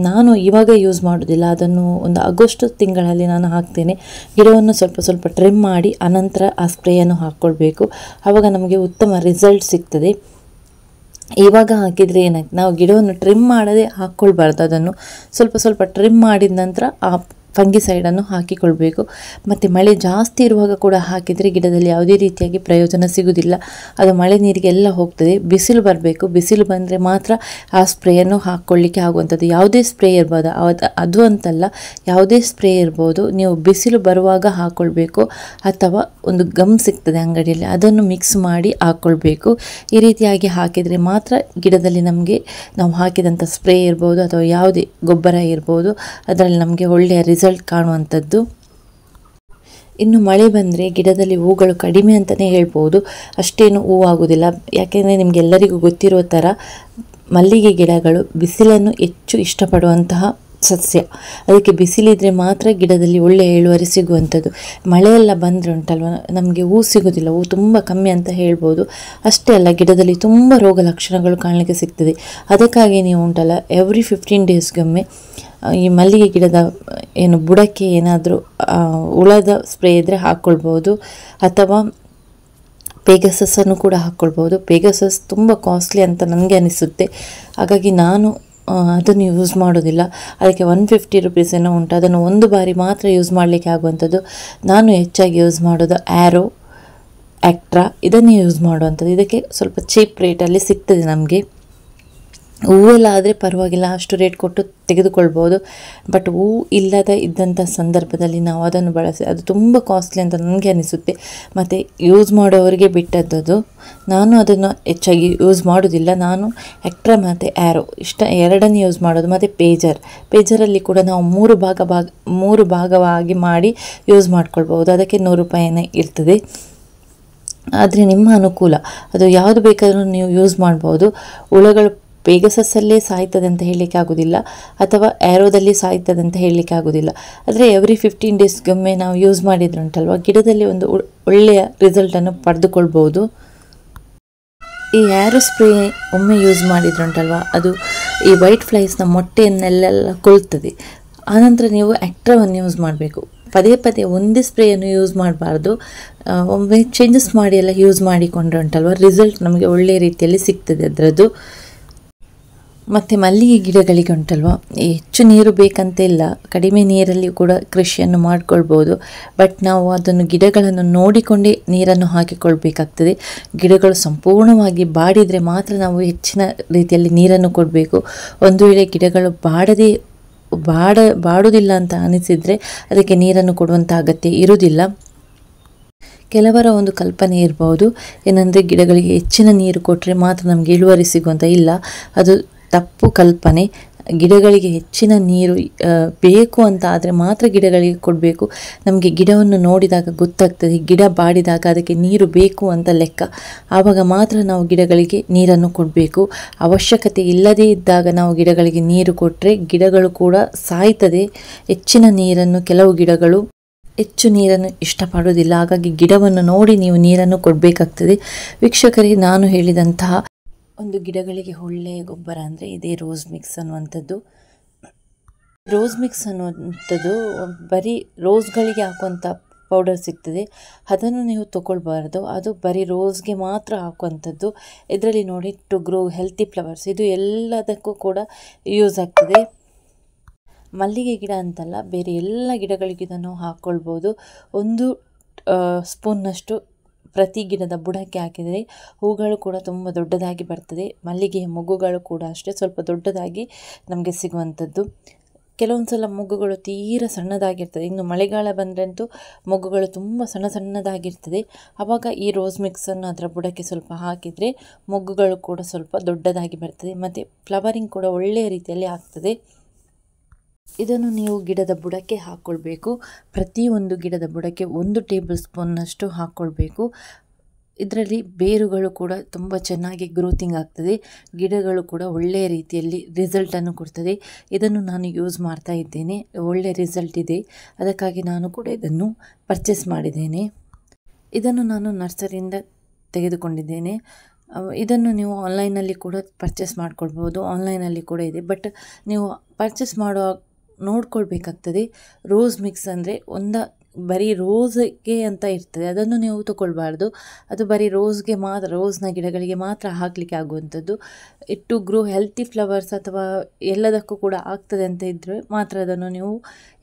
ನಾನು ಇವಾಗ ಯೂಸ್ ಮಾಡೋದಿಲ್ಲ, ಅದನ್ನು ಒಂದು ಆಗಸ್ಟ್ ತಿಂಗಳಲ್ಲಿ ನಾನು ಹಾಕ್ತೇನೆ. ಗಿಡವನ್ನು ಸ್ವಲ್ಪ ಟ್ರಿಮ್ ಮಾಡಿ ಅನಂತರ ಆ ಸ್ಪ್ರೇಯನ್ನು ಹಾಕ್ಕೊಳ್ಬೇಕು. ಆವಾಗ ನಮಗೆ ಉತ್ತಮ ರಿಸಲ್ಟ್ ಸಿಗ್ತದೆ. ಇವಾಗ ಹಾಕಿದರೆ ಏನಾಗ್ತದೆ, ನಾವು ಗಿಡವನ್ನು ಟ್ರಿಮ್ ಮಾಡದೆ ಹಾಕ್ಕೊಳ್ಬಾರ್ದು, ಅದನ್ನು ಸ್ವಲ್ಪ ಟ್ರಿಮ್ ಮಾಡಿದ ನಂತರ ಆ ಫಂಗಿಸೈಡನ್ನು ಹಾಕಿಕೊಳ್ಬೇಕು. ಮತ್ತು ಮಳೆ ಜಾಸ್ತಿ ಇರುವಾಗ ಕೂಡ ಹಾಕಿದರೆ ಗಿಡದಲ್ಲಿ ಯಾವುದೇ ರೀತಿಯಾಗಿ ಪ್ರಯೋಜನ ಸಿಗುವುದಿಲ್ಲ, ಅದು ಮಳೆ ನೀರಿಗೆಲ್ಲ ಹೋಗ್ತದೆ. ಬಿಸಿಲು ಬರಬೇಕು, ಬಿಸಿಲು ಬಂದರೆ ಮಾತ್ರ ಆ ಸ್ಪ್ರೇಯನ್ನು ಹಾಕ್ಕೊಳ್ಳಿಕ್ಕೆ ಆಗುವಂಥದ್ದು. ಯಾವುದೇ ಸ್ಪ್ರೇ ಇರ್ಬೋದು, ಅದು ಅಂತಲ್ಲ, ಯಾವುದೇ ಸ್ಪ್ರೇ ಇರ್ಬೋದು, ನೀವು ಬಿಸಿಲು ಬರುವಾಗ ಹಾಕ್ಕೊಳ್ಬೇಕು. ಅಥವಾ ಒಂದು ಗಮ್ ಸಿಗ್ತದೆ ಅಂಗಡಿಯಲ್ಲಿ, ಅದನ್ನು ಮಿಕ್ಸ್ ಮಾಡಿ ಹಾಕ್ಕೊಳ್ಬೇಕು. ಈ ರೀತಿಯಾಗಿ ಹಾಕಿದರೆ ಮಾತ್ರ ಗಿಡದಲ್ಲಿ ನಮಗೆ ನಾವು ಹಾಕಿದಂಥ ಸ್ಪ್ರೇ ಇರ್ಬೋದು ಅಥವಾ ಯಾವುದೇ ಗೊಬ್ಬರ ಇರ್ಬೋದು ಅದರಲ್ಲಿ ನಮಗೆ ಒಳ್ಳೆಯ ರಿಸಲ್ಟ್ ಕಾಣುವಂಥದ್ದು. ಇನ್ನು ಮಳೆ ಬಂದರೆ ಗಿಡದಲ್ಲಿ ಹೂಗಳು ಕಡಿಮೆ ಅಂತಲೇ ಹೇಳ್ಬೋದು, ಅಷ್ಟೇನು ಹೂ ಆಗೋದಿಲ್ಲ. ಯಾಕೆಂದರೆ ನಿಮಗೆಲ್ಲರಿಗೂ ಗೊತ್ತಿರೋ ಥರ ಮಲ್ಲಿಗೆ ಗಿಡಗಳು ಬಿಸಿಲನ್ನು ಹೆಚ್ಚು ಇಷ್ಟಪಡುವಂತಹ ಸಸ್ಯ. ಅದಕ್ಕೆ ಬಿಸಿಲಿದ್ರೆ ಮಾತ್ರ ಗಿಡದಲ್ಲಿ ಒಳ್ಳೆಯ ಇಳುವರಿ ಸಿಗುವಂಥದ್ದು. ಮಳೆಯೆಲ್ಲ ಬಂದರೆ ಉಂಟಲ್ವ ನಮಗೆ ಹೂ ಸಿಗೋದಿಲ್ಲ, ಹೂ ತುಂಬ ಕಮ್ಮಿ ಅಂತ ಹೇಳ್ಬೋದು. ಅಷ್ಟೇ ಅಲ್ಲ, ಗಿಡದಲ್ಲಿ ತುಂಬ ರೋಗ ಲಕ್ಷಣಗಳು ಕಾಣಲಿಕ್ಕೆ ಸಿಗ್ತದೆ. ಅದಕ್ಕಾಗಿ ನೀವು ಉಂಟಲ್ಲ ಎವ್ರಿ 15 ಡೇಸ್ಗೊಮ್ಮೆ ಈ ಮಲ್ಲಿಗೆ ಗಿಡದ ಬುಡಕ್ಕೆ ಏನಾದರೂ ಹುಳದ ಸ್ಪ್ರೇ ಇದ್ದರೆ ಹಾಕ್ಕೊಳ್ಬೋದು. ಅಥವಾ ಪೇಗಸಸ್ಸನ್ನು ಕೂಡ ಹಾಕ್ಕೊಳ್ಬೋದು. ಪೇಗಸಸ್ ತುಂಬ ಕಾಸ್ಟ್ಲಿ ಅಂತ ನನಗೆ ಅನಿಸುತ್ತೆ, ಹಾಗಾಗಿ ನಾನು ಅದನ್ನು ಯೂಸ್ ಮಾಡೋದಿಲ್ಲ. ಅದಕ್ಕೆ 150 ರುಪೀಸ್ ಏನೋ ಉಂಟು, ಅದನ್ನು ಒಂದು ಬಾರಿ ಮಾತ್ರ ಯೂಸ್ ಮಾಡಲಿಕ್ಕೆ ಆಗುವಂಥದ್ದು. ನಾನು ಹೆಚ್ಚಾಗಿ ಯೂಸ್ ಮಾಡೋದು ಆ್ಯರೋ, ಆ್ಯಕ್ಟ್ರಾ, ಇದನ್ನೇ ಯೂಸ್ ಮಾಡುವಂಥದ್ದು. ಇದಕ್ಕೆ ಸ್ವಲ್ಪ ಚೀಪ್ ರೇಟಲ್ಲಿ ಸಿಗ್ತದೆ ನಮಗೆ. ಹೂವೆಲ್ಲ ಆದರೆ ಪರವಾಗಿಲ್ಲ, ಅಷ್ಟು ರೇಟ್ ಕೊಟ್ಟು ತೆಗೆದುಕೊಳ್ಬೋದು. ಬಟ್ ಹೂ ಇದ್ದಂಥ ಸಂದರ್ಭದಲ್ಲಿ ನಾವು ಅದನ್ನು ಬಳಸಿ ಅದು ತುಂಬ ಕಾಸ್ಟ್ಲಿ ಅಂತ ನನಗೆ ಅನಿಸುತ್ತೆ. ಮತ್ತು ಯೂಸ್ ಮಾಡೋವರಿಗೆ ಬಿಟ್ಟದ್ದು, ನಾನು ಅದನ್ನು ಹೆಚ್ಚಾಗಿ ಯೂಸ್ ಮಾಡೋದಿಲ್ಲ. ನಾನು ಆ್ಯಕ್ಟ್ರಾ ಮತ್ತು ಆ್ಯರೋ ಎರಡನ್ನೇ ಯೂಸ್ ಮಾಡೋದು. ಮತ್ತು ಪೇಜರಲ್ಲಿ ಕೂಡ ನಾವು ಮೂರು ಭಾಗವಾಗಿ ಮಾಡಿ ಯೂಸ್ ಮಾಡ್ಕೊಳ್ಬೋದು. ಅದಕ್ಕೆ 100 ರೂಪಾಯಿನೇ ಇರ್ತದೆ. ಆದರೆ ನಿಮ್ಮ ಅನುಕೂಲ, ಅದು ಯಾವುದು ಬೇಕಾದರೂ ನೀವು ಯೂಸ್ ಮಾಡ್ಬೋದು. ಹುಳಗಳು ಪೇಗಸಸ್ಸಲ್ಲೇ ಸಾಯ್ತದೆ ಅಂತ ಹೇಳಲಿಕ್ಕೆ ಆಗೋದಿಲ್ಲ, ಅಥವಾ ಆ್ಯರೋದಲ್ಲಿ ಸಾಯ್ತದೆ ಅಂತ ಹೇಳಲಿಕ್ಕೆ ಆಗೋದಿಲ್ಲ. ಆದರೆ ಎವ್ರಿ 15 ಡೇಸ್ಗೊಮ್ಮೆ ನಾವು ಯೂಸ್ ಮಾಡಿದ್ರುಂಟಲ್ವ ಗಿಡದಲ್ಲಿ ಒಂದು ಒಳ್ಳೆಯ ರಿಸಲ್ಟನ್ನು ಪಡೆದುಕೊಳ್ಬೋದು. ಈ ಆ್ಯರೋ ಸ್ಪ್ರೇ ಒಮ್ಮೆ ಯೂಸ್ ಮಾಡಿದ್ರುಂಟಲ್ವ ಅದು ಈ ವೈಟ್ ಫ್ಲೈಸ್ನ ಮೊಟ್ಟೆಯನ್ನೆಲ್ಲ ಕೊಳ್ತದೆ. ಆನಂತರ ನೀವು ಆ್ಯಕ್ಟ್ರಾವನ್ನು ಯೂಸ್ ಮಾಡಬೇಕು. ಪದೇ ಪದೇ ಒಂದೇ ಸ್ಪ್ರೇಯನ್ನು ಯೂಸ್ ಮಾಡಬಾರ್ದು, ಒಮ್ಮೆ ಚೇಂಜಸ್ ಮಾಡಿ ಎಲ್ಲ ಯೂಸ್ ಮಾಡಿಕೊಂಡ್ರೆ ಉಂಟಲ್ವ ರಿಸಲ್ಟ್ ನಮಗೆ ಒಳ್ಳೆಯ ರೀತಿಯಲ್ಲಿ ಸಿಗ್ತದೆ ಅದರದ್ದು. ಮತ್ತು ಮಲ್ಲಿಗೆ ಗಿಡಗಳಿಗೆ ಉಂಟಲ್ವ ಹೆಚ್ಚು ನೀರು ಬೇಕಂತ ಇಲ್ಲ, ಕಡಿಮೆ ನೀರಲ್ಲಿ ಕೂಡ ಕೃಷಿಯನ್ನು ಮಾಡಿಕೊಳ್ಬೋದು. ಬಟ್ ನಾವು ಅದನ್ನು ಗಿಡಗಳನ್ನು ನೋಡಿಕೊಂಡೇ ನೀರನ್ನು ಹಾಕಿಕೊಳ್ಬೇಕಾಗ್ತದೆ. ಗಿಡಗಳು ಸಂಪೂರ್ಣವಾಗಿ ಬಾಡಿದರೆ ಮಾತ್ರ ನಾವು ಹೆಚ್ಚಿನ ರೀತಿಯಲ್ಲಿ ನೀರನ್ನು ಕೊಡಬೇಕು. ಒಂದು ವೇಳೆ ಗಿಡಗಳು ಬಾಡುವುದಿಲ್ಲ ಅಂತ ಅನಿಸಿದರೆ ಅದಕ್ಕೆ ನೀರನ್ನು ಕೊಡುವಂಥ ಅಗತ್ಯ ಇರುವುದಿಲ್ಲ. ಕೆಲವರ ಒಂದು ಕಲ್ಪನೆ ಇರ್ಬೋದು ಏನಂದರೆ ಗಿಡಗಳಿಗೆ ಹೆಚ್ಚಿನ ನೀರು ಕೊಟ್ಟರೆ ಮಾತ್ರ ನಮಗೆ ಇಳುವರಿ ಸಿಗುವಂಥ. ಇಲ್ಲ, ಅದು ತಪ್ಪು ಕಲ್ಪನೆ. ಗಿಡಗಳಿಗೆ ಹೆಚ್ಚಿನ ನೀರು ಬೇಕು ಅಂತ ಆದರೆ ಮಾತ್ರ ಗಿಡಗಳಿಗೆ ಕೊಡಬೇಕು. ನಮಗೆ ಗಿಡವನ್ನು ನೋಡಿದಾಗ ಗೊತ್ತಾಗ್ತದೆ, ಗಿಡ ಬಾಡಿದಾಗ ಅದಕ್ಕೆ ನೀರು ಬೇಕು ಅಂತ ಲೆಕ್ಕ. ಆವಾಗ ಮಾತ್ರ ನಾವು ಗಿಡಗಳಿಗೆ ನೀರನ್ನು ಕೊಡಬೇಕು. ಅವಶ್ಯಕತೆ ಇಲ್ಲದೇ ಇದ್ದಾಗ ನಾವು ಗಿಡಗಳಿಗೆ ನೀರು ಕೊಟ್ಟರೆ ಗಿಡಗಳು ಕೂಡ ಸಾಯ್ತದೆ. ಹೆಚ್ಚಿನ ನೀರನ್ನು ಕೆಲವು ಗಿಡಗಳು ಹೆಚ್ಚು ನೀರನ್ನು ಇಷ್ಟಪಡೋದಿಲ್ಲ. ಹಾಗಾಗಿ ಗಿಡವನ್ನು ನೋಡಿ ನೀವು ನೀರನ್ನು ಕೊಡಬೇಕಾಗ್ತದೆ. ವೀಕ್ಷಕರಿಗೆ, ನಾನು ಹೇಳಿದಂತಹ ಒಂದು ಗಿಡಗಳಿಗೆ ಒಳ್ಳೆಯ ಗೊಬ್ಬರ ಅಂದರೆ ಇದೇ ರೋಸ್ ಮಿಕ್ಸ್ ಅನ್ನುವಂಥದ್ದು. ರೋಸ್ ಮಿಕ್ಸ್ ಅನ್ನುವಂಥದ್ದು ಬರೀ ರೋಸ್ಗಳಿಗೆ ಹಾಕುವಂಥ ಪೌಡರ್ ಸಿಗ್ತದೆ, ಅದನ್ನು ನೀವು ತಗೊಳ್ಬಾರ್ದು. ಅದು ಬರೀ ರೋಸ್ಗೆ ಮಾತ್ರ ಹಾಕುವಂಥದ್ದು. ಇದರಲ್ಲಿ ನೋಡಿ ಟು ಗ್ರೋ ಹೆಲ್ತಿ ಫ್ಲವರ್ಸ್, ಇದು ಎಲ್ಲದಕ್ಕೂ ಕೂಡ ಯೂಸ್ ಆಗ್ತದೆ. ಮಲ್ಲಿಗೆ ಗಿಡ ಅಂತಲ್ಲ, ಬೇರೆ ಎಲ್ಲ ಗಿಡಗಳಿಗೆ ಇದನ್ನು ಹಾಕ್ಕೊಳ್ಬೋದು. 1 ಸ್ಪೂನ್ನಷ್ಟು ಪ್ರತಿ ಗಿಡದ ಬುಡಕ್ಕೆ ಹಾಕಿದರೆ ಹೂಗಳು ಕೂಡ ತುಂಬ ದೊಡ್ಡದಾಗಿ ಬರ್ತದೆ. ಮಲ್ಲಿಗೆಯ ಮೊಗ್ಗುಗಳು ಕೂಡ ಅಷ್ಟೇ ಸ್ವಲ್ಪ ದೊಡ್ಡದಾಗಿ ನಮಗೆ ಸಿಗುವಂಥದ್ದು. ಕೆಲವೊಂದು ಸಲ ಮೊಗ್ಗುಗಳು ತೀರ ಸಣ್ಣದಾಗಿರ್ತದೆ. ಇನ್ನು ಮಳೆಗಾಲ ಬಂದ್ರಂತೂ ಮೊಗ್ಗುಗಳು ತುಂಬ ಸಣ್ಣದಾಗಿರ್ತದೆ. ಆವಾಗ ಈ ರೋಸ್ ಮಿಕ್ಸನ್ನು ಅದರ ಬುಡಕ್ಕೆ ಸ್ವಲ್ಪ ಹಾಕಿದರೆ ಮೊಗ್ಗುಗಳು ಕೂಡ ಸ್ವಲ್ಪ ದೊಡ್ಡದಾಗಿ ಬರ್ತದೆ ಮತ್ತು ಫ್ಲವರಿಂಗ್ ಕೂಡ ಒಳ್ಳೆಯ ರೀತಿಯಲ್ಲಿ ಆಗ್ತದೆ. ಇದನ್ನು ನೀವು ಗಿಡದ ಬುಡಕ್ಕೆ ಹಾಕ್ಕೊಳ್ಬೇಕು. ಪ್ರತಿಯೊಂದು ಗಿಡದ ಬುಡಕ್ಕೆ 1 ಟೇಬಲ್ ಸ್ಪೂನ್ನಷ್ಟು ಹಾಕ್ಕೊಳ್ಬೇಕು. ಇದರಲ್ಲಿ ಬೇರುಗಳು ಕೂಡ ತುಂಬ ಚೆನ್ನಾಗಿ ಗ್ರೋತಿಂಗ್ ಆಗ್ತದೆ. ಗಿಡಗಳು ಕೂಡ ಒಳ್ಳೆಯ ರೀತಿಯಲ್ಲಿ ರಿಸಲ್ಟನ್ನು ಕೊಡ್ತದೆ. ಇದನ್ನು ನಾನು ಯೂಸ್ ಮಾಡ್ತಾ ಇದ್ದೇನೆ, ಒಳ್ಳೆಯ ರಿಸಲ್ಟ್ ಇದೆ. ಅದಕ್ಕಾಗಿ ನಾನು ಕೂಡ ಇದನ್ನು ಪರ್ಚೇಸ್ ಮಾಡಿದ್ದೇನೆ. ಇದನ್ನು ನಾನು ನರ್ಸರಿಯಿಂದ ತೆಗೆದುಕೊಂಡಿದ್ದೇನೆ. ಇದನ್ನು ನೀವು ಆನ್ಲೈನಲ್ಲಿ ಕೂಡ ಪರ್ಚೇಸ್ ಮಾಡ್ಕೊಳ್ಬೋದು, ಆನ್ಲೈನಲ್ಲಿ ಕೂಡ ಇದೆ. ಬಟ್ ನೀವು ಪರ್ಚೇಸ್ ಮಾಡುವಾಗ ನೋಡ್ಕೊಳ್ಬೇಕಾಗ್ತದೆ. ರೋಸ್ ಮಿಕ್ಸ್ ಅಂದರೆ ಬರೀ ರೋಸ್ಗೆ ಅಂತ ಇರ್ತದೆ, ಅದನ್ನು ನೀವು ತಗೊಳ್ಬಾರ್ದು. ಅದು ಬರೀ ರೋಸ್ಗೆ ಮಾತ್ರ, ರೋಸ್ನ ಗಿಡಗಳಿಗೆ ಮಾತ್ರ ಹಾಕಲಿಕ್ಕೆ ಆಗುವಂಥದ್ದು. ಟು ಗ್ರೋ ಹೆಲ್ತಿ ಫ್ಲವರ್ಸ್ ಅಥವಾ ಎಲ್ಲದಕ್ಕೂ ಕೂಡ ಆಗ್ತದೆ ಅಂತ ಇದ್ದರೆ ಮಾತ್ರ ಅದನ್ನು ನೀವು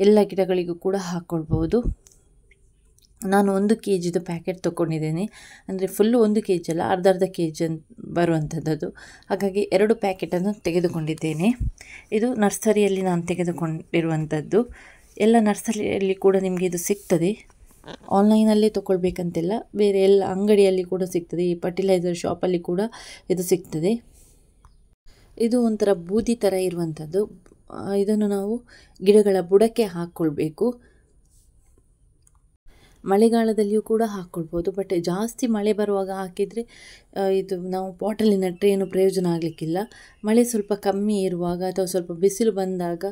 ಎಲ್ಲ ಗಿಡಗಳಿಗೂ ಕೂಡ ಹಾಕ್ಕೊಳ್ಬೋದು. ನಾನು 1 kgದು ಪ್ಯಾಕೆಟ್ ತೊಗೊಂಡಿದ್ದೇನೆ. ಅಂದರೆ ಫುಲ್ಲು 1 kg ಅಲ್ಲ, ಅರ್ಧ kg ಬರುವಂಥದ್ದು. ಹಾಗಾಗಿ 2 ಪ್ಯಾಕೆಟನ್ನು ತೆಗೆದುಕೊಂಡಿದ್ದೇನೆ. ಇದು ನರ್ಸರಿಯಲ್ಲಿ ನಾನು ತೆಗೆದುಕೊಂಡಿರುವಂಥದ್ದು. ಎಲ್ಲ ನರ್ಸರಿಯಲ್ಲಿ ಕೂಡ ನಿಮಗೆ ಇದು ಸಿಗ್ತದೆ. ಆನ್ಲೈನಲ್ಲಿ ತೊಗೊಳ್ಬೇಕಂತಿಲ್ಲ, ಬೇರೆ ಎಲ್ಲ ಅಂಗಡಿಯಲ್ಲಿ ಕೂಡ ಸಿಗ್ತದೆ. ಈ ಫರ್ಟಿಲೈಸರ್ ಶಾಪಲ್ಲಿ ಕೂಡ ಇದು ಸಿಗ್ತದೆ. ಇದು ಒಂಥರ ಬೂದಿ ಥರ ಇರುವಂಥದ್ದು. ಇದನ್ನು ನಾವು ಗಿಡಗಳ ಬುಡಕ್ಕೆ ಹಾಕ್ಕೊಳ್ಬೇಕು. ಮಳೆಗಾಲದಲ್ಲಿಯೂ ಕೂಡ ಹಾಕ್ಕೊಳ್ಬೋದು. ಬಟ್ ಜಾಸ್ತಿ ಮಳೆ ಬರುವಾಗ ಹಾಕಿದರೆ ಇದು ನಾವು ಪಾಟಲ್ಲಿ ನೆಟ್ಟರೆ ಏನು ಪ್ರಯೋಜನ ಆಗಲಿಕ್ಕಿಲ್ಲ. ಮಳೆ ಸ್ವಲ್ಪ ಕಮ್ಮಿ ಇರುವಾಗ ಅಥವಾ ಸ್ವಲ್ಪ ಬಿಸಿಲು ಬಂದಾಗ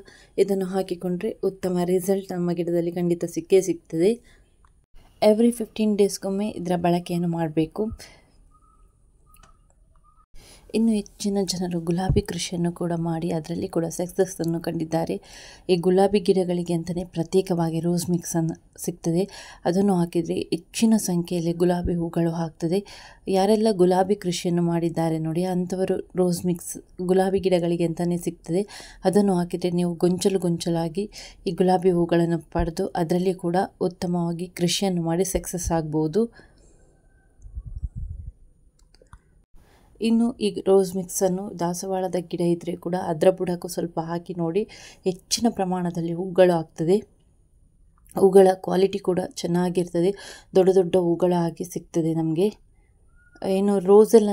ಇದನ್ನು ಹಾಕಿಕೊಂಡ್ರೆ ಉತ್ತಮ ರಿಸಲ್ಟ್ ನಮ್ಮ ಗಿಡದಲ್ಲಿ ಖಂಡಿತ ಸಿಕ್ಕೇ ಸಿಗ್ತದೆ. ಎವ್ರಿ 15 ಡೇಸ್ಗೊಮ್ಮೆ ಇದರ ಬಳಕೆಯನ್ನು ಮಾಡಬೇಕು. ಇನ್ನು ಹೆಚ್ಚಿನ ಜನರು ಗುಲಾಬಿ ಕೃಷಿಯನ್ನು ಕೂಡ ಮಾಡಿ ಅದರಲ್ಲಿ ಕೂಡ ಸಕ್ಸಸ್ಸನ್ನು ಕಂಡಿದ್ದಾರೆ. ಈ ಗುಲಾಬಿ ಗಿಡಗಳಿಗೆ ಅಂತಲೇ ಪ್ರತ್ಯೇಕವಾಗಿ ರೋಸ್ ಮಿಕ್ಸನ್ನು ಸಿಗ್ತದೆ. ಅದನ್ನು ಹಾಕಿದರೆ ಹೆಚ್ಚಿನ ಸಂಖ್ಯೆಯಲ್ಲಿ ಗುಲಾಬಿ ಹೂಗಳು ಆಗ್ತದೆ. ಯಾರೆಲ್ಲ ಗುಲಾಬಿ ಕೃಷಿಯನ್ನು ಮಾಡಿದ್ದಾರೆ ನೋಡಿ, ಅಂಥವರು ರೋಸ್ ಮಿಕ್ಸ್ ಗುಲಾಬಿ ಗಿಡಗಳಿಗೆ ಅಂತಲೇ ಸಿಗ್ತದೆ. ಅದನ್ನು ಹಾಕಿದರೆ ನೀವು ಗೊಂಚಲಾಗಿ ಈ ಗುಲಾಬಿ ಹೂಗಳನ್ನು ಪಡೆದು ಅದರಲ್ಲಿ ಕೂಡ ಉತ್ತಮವಾಗಿ ಕೃಷಿಯನ್ನು ಮಾಡಿ ಸಕ್ಸಸ್ ಆಗ್ಬೋದು. ಇನ್ನು ಈ ರೋಸ್ ಮಿಕ್ಸನ್ನು ದಾಸವಾಳದ ಗಿಡ ಇದ್ದರೆ ಕೂಡ ಅದರ ಬುಡಕ್ಕೂ ಸ್ವಲ್ಪ ಹಾಕಿ ನೋಡಿ, ಹೆಚ್ಚಿನ ಪ್ರಮಾಣದಲ್ಲಿ ಹೂಗಳು ಆಗ್ತದೆ. ಹೂಗಳ ಕ್ವಾಲಿಟಿ ಕೂಡ ಚೆನ್ನಾಗಿರ್ತದೆ, ದೊಡ್ಡ ಹೂಗಳು ಆಗಿ ಸಿಗ್ತದೆ ನಮಗೆ. ಏನು ರೋಸೆಲ್ಲ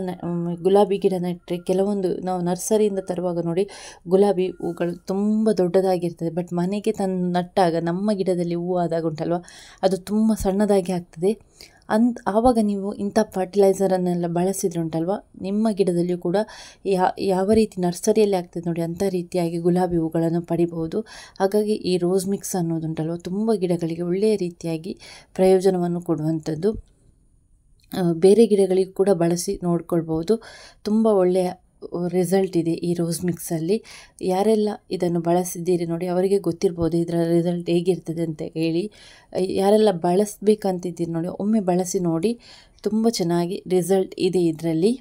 ಗುಲಾಬಿ ಗಿಡ ನೆಟ್ಟರೆ ಕೆಲವೊಂದು ನಾವು ನರ್ಸರಿಯಿಂದ ತರುವಾಗ ನೋಡಿ ಗುಲಾಬಿ ಹೂಗಳು ತುಂಬ ದೊಡ್ಡದಾಗಿರ್ತದೆ. ಬಟ್ ಮನೆಗೆ ನಟ್ಟಾಗ ನಮ್ಮ ಗಿಡದಲ್ಲಿ ಹೂವು ಆದಾಗ ಉಂಟಲ್ವ, ಅದು ತುಂಬ ಸಣ್ಣದಾಗಿ ಆಗ್ತದೆ. ಆವಾಗ ನೀವು ಇಂಥ ಫರ್ಟಿಲೈಸರನ್ನೆಲ್ಲ ಬಳಸಿದ್ರೆ ಉಂಟಲ್ವ, ನಿಮ್ಮ ಗಿಡದಲ್ಲಿಯೂ ಕೂಡ ಯಾವ ರೀತಿ ನರ್ಸರಿಯಲ್ಲಿ ಆಗ್ತದೆ ನೋಡಿ ಅಂಥ ರೀತಿಯಾಗಿ ಗುಲಾಬಿ ಹೂಗಳನ್ನು ಪಡಿಬಹುದು. ಹಾಗಾಗಿ ಈ ರೋಸ್ ಮಿಕ್ಸ್ ಅನ್ನೋದುಂಟಲ್ವ ತುಂಬ ಗಿಡಗಳಿಗೆ ಒಳ್ಳೆಯ ರೀತಿಯಾಗಿ ಪ್ರಯೋಜನವನ್ನು ಕೊಡುವಂಥದ್ದು. ಬೇರೆ ಗಿಡಗಳಿಗೂ ಕೂಡ ಬಳಸಿ ನೋಡ್ಕೊಳ್ಬೋದು. ತುಂಬ ಒಳ್ಳೆಯ ರಿಸಲ್ಟ್ ಇದೆ ಈ ರೋಸ್ ಮಿಕ್ಸಲ್ಲಿ. ಯಾರೆಲ್ಲ ಇದನ್ನು ಬಳಸಿದ್ದೀರಿ ನೋಡಿ ಅವರಿಗೆ ಗೊತ್ತಿರ್ಬೋದು ಇದರ ರಿಸಲ್ಟ್ ಹೇಗಿರ್ತದೆ ಅಂತ ಹೇಳಿ. ಯಾರೆಲ್ಲ ಬಳಸಬೇಕಂತಿದ್ದೀರಿ ನೋಡಿ ಒಮ್ಮೆ ಬಳಸಿ ನೋಡಿ, ತುಂಬ ಚೆನ್ನಾಗಿ ರಿಸಲ್ಟ್ ಇದೆ ಇದರಲ್ಲಿ.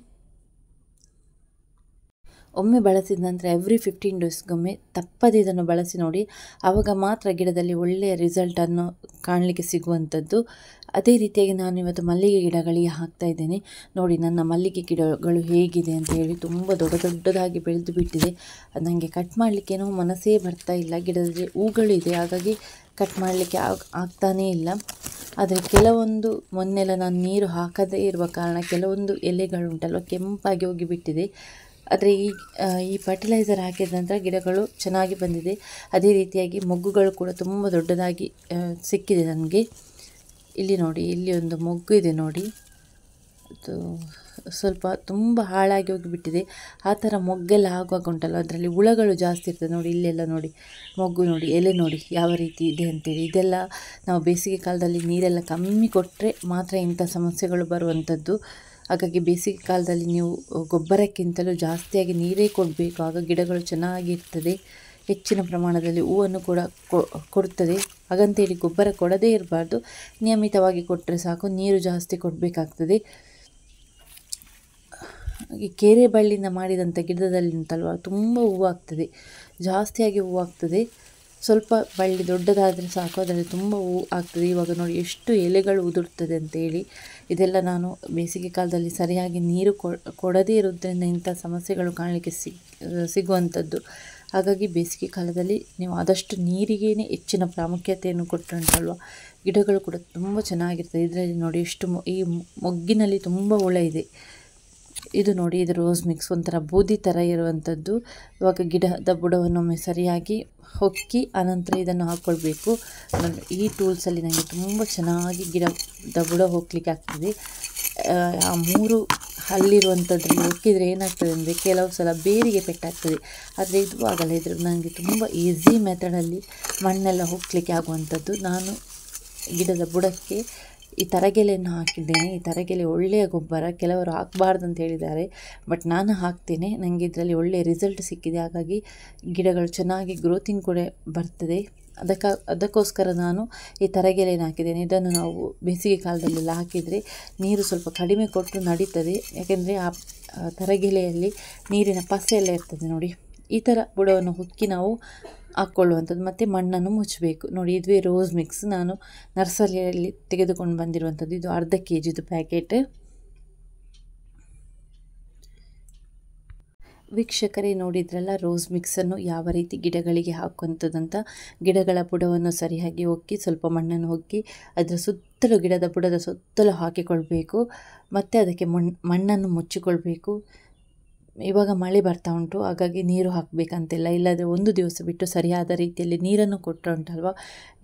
ಒಮ್ಮೆ ಬಳಸಿದ ನಂತರ ಎವ್ರಿ 15 ಡೇಸ್ಗೊಮ್ಮೆ ತಪ್ಪದೆ ಇದನ್ನು ಬಳಸಿ ನೋಡಿ, ಆವಾಗ ಮಾತ್ರ ಗಿಡದಲ್ಲಿ ಒಳ್ಳೆಯ ರಿಸಲ್ಟನ್ನು ಕಾಣಲಿಕ್ಕೆ ಸಿಗುವಂಥದ್ದು. ಅದೇ ರೀತಿಯಾಗಿ ನಾನು ಇವತ್ತು ಮಲ್ಲಿಗೆ ಗಿಡಗಳಿಗೆ ಹಾಕ್ತಾ ಇದ್ದೇನೆ. ನೋಡಿ ನನ್ನ ಮಲ್ಲಿಗೆ ಗಿಡಗಳು ಹೇಗಿದೆ ಅಂತ ಹೇಳಿ, ತುಂಬ ದೊಡ್ಡದಾಗಿ ಬೆಳೆದು ಬಿಟ್ಟಿದೆ. ಅದು ನನಗೆ ಕಟ್ ಮಾಡಲಿಕ್ಕೇನೋ ಮನಸ್ಸೇ ಬರ್ತಾ ಇಲ್ಲ. ಗಿಡದಲ್ಲಿ ಹೂಗಳಿದೆ, ಹಾಗಾಗಿ ಕಟ್ ಮಾಡಲಿಕ್ಕೆ ಆಗ್ತಾನೇ ಇಲ್ಲ. ಆದರೆ ಕೆಲವೊಂದು ಮೊನ್ನೆಲ್ಲ ನಾನು ನೀರು ಹಾಕದೇ ಇರುವ ಕಾರಣ ಕೆಲವೊಂದು ಎಲೆಗಳುಂಟಲ್ವ ಕೆಂಪಾಗಿ ಹೋಗಿಬಿಟ್ಟಿದೆ. ಆದರೆ ಈ ಫರ್ಟಿಲೈಸರ್ ಹಾಕಿದ ನಂತರ ಗಿಡಗಳು ಚೆನ್ನಾಗಿ ಬಂದಿದೆ. ಅದೇ ರೀತಿಯಾಗಿ ಮೊಗ್ಗುಗಳು ಕೂಡ ತುಂಬ ದೊಡ್ಡದಾಗಿ ಸಿಕ್ಕಿದೆ ನನಗೆ. ಇಲ್ಲಿ ನೋಡಿ, ಇಲ್ಲಿ ಒಂದು ಮೊಗ್ಗು ಇದೆ ನೋಡಿ, ಅದು ಸ್ವಲ್ಪ ತುಂಬ ಹಾಳಾಗಿ ಹೋಗಿಬಿಟ್ಟಿದೆ. ಆ ಥರ ಮೊಗ್ಗೆಲ್ಲ ಆಗುವಾಗ ಉಂಟಲ್ಲ ಅದರಲ್ಲಿ ಹುಳಗಳು ಜಾಸ್ತಿ ಇರ್ತದೆ ನೋಡಿ. ಇಲ್ಲೆಲ್ಲ ನೋಡಿ ಮೊಗ್ಗು ನೋಡಿ, ಎಲೆ ನೋಡಿ ಯಾವ ರೀತಿ ಇದೆ ಅಂತೇಳಿ. ಇದೆಲ್ಲ ನಾವು ಬೇಸಿಗೆ ಕಾಲದಲ್ಲಿ ನೀರೆಲ್ಲ ಕಮ್ಮಿ ಕೊಟ್ಟರೆ ಮಾತ್ರ ಇಂಥ ಸಮಸ್ಯೆಗಳು ಬರುವಂಥದ್ದು. ಹಾಗಾಗಿ ಬೇಸಿಗೆ ಕಾಲದಲ್ಲಿ ನೀವು ಗೊಬ್ಬರಕ್ಕಿಂತಲೂ ಜಾಸ್ತಿಯಾಗಿ ನೀರೇ ಕೊಡಬೇಕು, ಆಗ ಗಿಡಗಳು ಚೆನ್ನಾಗಿರ್ತದೆ. ಹೆಚ್ಚಿನ ಪ್ರಮಾಣದಲ್ಲಿ ಹೂವನ್ನು ಕೂಡ ಕೊಡ್ತದೆ. ಹಾಗಂತೇಳಿ ಗೊಬ್ಬರ ಕೊಡದೇ ಇರಬಾರ್ದು, ನಿಯಮಿತವಾಗಿ ಕೊಟ್ಟರೆ ಸಾಕು. ನೀರು ಜಾಸ್ತಿ ಕೊಡಬೇಕಾಗ್ತದೆ. ಈ ಕೇರೆ ಬಳ್ಳಿಯಿಂದ ಮಾಡಿದಂಥ ಗಿಡದಲ್ಲಿ ಉಂಟಲ್ವ ತುಂಬ ಹೂವಾಗ್ತದೆ, ಜಾಸ್ತಿಯಾಗಿ ಹೂವಾಗ್ತದೆ. ಸ್ವಲ್ಪ ಬಳ್ಳಿ ದೊಡ್ಡದಾದರೆ ಸಾಕು, ಅದರಲ್ಲಿ ತುಂಬ ಹೂವು ಆಗ್ತದೆ. ಇವಾಗ ನೋಡಿ ಎಷ್ಟು ಎಲೆಗಳು ಉದುರ್ತದೆ ಅಂತೇಳಿ. ಇದೆಲ್ಲ ನಾನು ಬೇಸಿಗೆ ಕಾಲದಲ್ಲಿ ಸರಿಯಾಗಿ ನೀರು ಕೊಡದೇ ಇರೋದ್ರಿಂದ ಇಂಥ ಸಮಸ್ಯೆಗಳು ಕಾಣಲಿಕ್ಕೆ ಸಿಗುವಂಥದ್ದು. ಹಾಗಾಗಿ ಬೇಸಿಗೆ ಕಾಲದಲ್ಲಿ ನೀವು ಆದಷ್ಟು ನೀರಿಗೇ ಹೆಚ್ಚಿನ ಪ್ರಾಮುಖ್ಯತೆಯನ್ನು ಕೊಟ್ಟರುಂಟಲ್ವ ಗಿಡಗಳು ಕೂಡ ತುಂಬ ಚೆನ್ನಾಗಿರ್ತದೆ. ಇದರಲ್ಲಿ ನೋಡಿ ಎಷ್ಟು ಈ ಮೊಗ್ಗಿನಲ್ಲಿ ತುಂಬ ಹುಳ ಇದೆ. ಇದು ನೋಡಿ, ಇದು ರೋಸ್ ಮಿಕ್ಸ್ ಒಂಥರ ಬೂದಿ ಥರ ಇರುವಂಥದ್ದು. ಇವಾಗ ಗಿಡದ ಬುಡವನ್ನೊಮ್ಮೆ ಸರಿಯಾಗಿ ಹೊಕ್ಕಿ ಆನಂತರ ಇದನ್ನು ಹಾಕ್ಕೊಳ್ಬೇಕು. ಈ ಟೂಲ್ಸಲ್ಲಿ ನನಗೆ ತುಂಬ ಚೆನ್ನಾಗಿ ಗಿಡದ ಬುಡ ಹೋಗ್ಲಿಕ್ಕೆ ಆಗ್ತದೆ. ಆ 3 ಹಲ್ಲಿರುವಂಥದ್ರಲ್ಲಿ ಹೊಕ್ಕಿದರೆ ಏನಾಗ್ತದೆ ಅಂದರೆ ಕೆಲವು ಸಲ ಬೇರಿಗೆ ಪೆಟ್ಟಾಗ್ತದೆ. ಆದರೆ ಇದು ಆಗಲ್ಲ. ಇದ್ರ ನನಗೆ ತುಂಬ ಈಸಿ ಮೆಥಡಲ್ಲಿ ಮಣ್ಣೆಲ್ಲ ಹೋಗ್ಲಿಕ್ಕೆ ಆಗುವಂಥದ್ದು. ನಾನು ಗಿಡದ ಬುಡಕ್ಕೆ ಈ ತರಗೆಲೆಯನ್ನು ಹಾಕಿದ್ದೇನೆ. ಈ ತರಗೆಲೆ ಒಳ್ಳೆಯ ಗೊಬ್ಬರ. ಕೆಲವರು ಹಾಕಬಾರ್ದು ಅಂತ ಹೇಳಿದ್ದಾರೆ, ಬಟ್ ನಾನು ಹಾಕ್ತೇನೆ. ನನಗೆ ಇದರಲ್ಲಿ ಒಳ್ಳೆಯ ರಿಸಲ್ಟ್ ಸಿಕ್ಕಿದೆ. ಹಾಗಾಗಿ ಗಿಡಗಳು ಚೆನ್ನಾಗಿ ಗ್ರೋತಿಂಗ್ ಕೂಡ ಬರ್ತದೆ. ಅದಕ್ಕೋಸ್ಕರ ನಾನು ಈ ತರಗೆಲೆಯನ್ನು ಹಾಕಿದ್ದೇನೆ. ಇದನ್ನು ನಾವು ಬೇಸಿಗೆ ಕಾಲದಲ್ಲೆಲ್ಲ ಹಾಕಿದರೆ ನೀರು ಸ್ವಲ್ಪ ಕಡಿಮೆ ಕೊಟ್ಟು ನಡೀತದೆ. ಯಾಕೆಂದರೆ ಆ ತರಗೆಲೆಯಲ್ಲಿ ನೀರಿನ ಪಸೆ ಎಲ್ಲ ಇರ್ತದೆ ನೋಡಿ. ಈ ಥರ ಬುಡವನ್ನು ಹೊಕ್ಕಿ ನಾವು ಹಾಕ್ಕೊಳ್ಳುವಂಥದ್ದು. ಮತ್ತು ಮಣ್ಣನ್ನು ಮುಚ್ಚಬೇಕು ನೋಡಿ. ಇದುವೇ ರೋಸ್ ಮಿಕ್ಸ್ ನಾನು ನರ್ಸರಿಯಲ್ಲಿ ತೆಗೆದುಕೊಂಡು ಬಂದಿರುವಂಥದ್ದು. ಇದು ಅರ್ಧ kg ಪ್ಯಾಕೆಟ್. ವೀಕ್ಷಕರೇ ನೋಡಿದ್ರಲ್ಲ ರೋಸ್ ಮಿಕ್ಸನ್ನು ಯಾವ ರೀತಿ ಗಿಡಗಳಿಗೆ ಹಾಕುವಂಥದ್ದಂತ. ಗಿಡಗಳ ಬುಡವನ್ನು ಸರಿಯಾಗಿ ಹೊಕ್ಕಿ ಸ್ವಲ್ಪ ಮಣ್ಣನ್ನು ಹೊಕ್ಕಿ ಅದರ ಸುತ್ತಲೂ ಗಿಡದ ಬುಡದ ಸುತ್ತಲೂ ಹಾಕಿಕೊಳ್ಬೇಕು. ಮತ್ತು ಅದಕ್ಕೆ ಮಣ್ಣನ್ನು ಮುಚ್ಚಿಕೊಳ್ಬೇಕು. ಇವಾಗ ಮಳೆ ಬರ್ತಾ ಉಂಟು, ಹಾಗಾಗಿ ನೀರು ಹಾಕಬೇಕಂತಿಲ್ಲ. ಇಲ್ಲಾದರೆ ಒಂದು ದಿವಸ ಬಿಟ್ಟು ಸರಿಯಾದ ರೀತಿಯಲ್ಲಿ ನೀರನ್ನು ಕೊಟ್ಟರೆ ಉಂಟಲ್ವ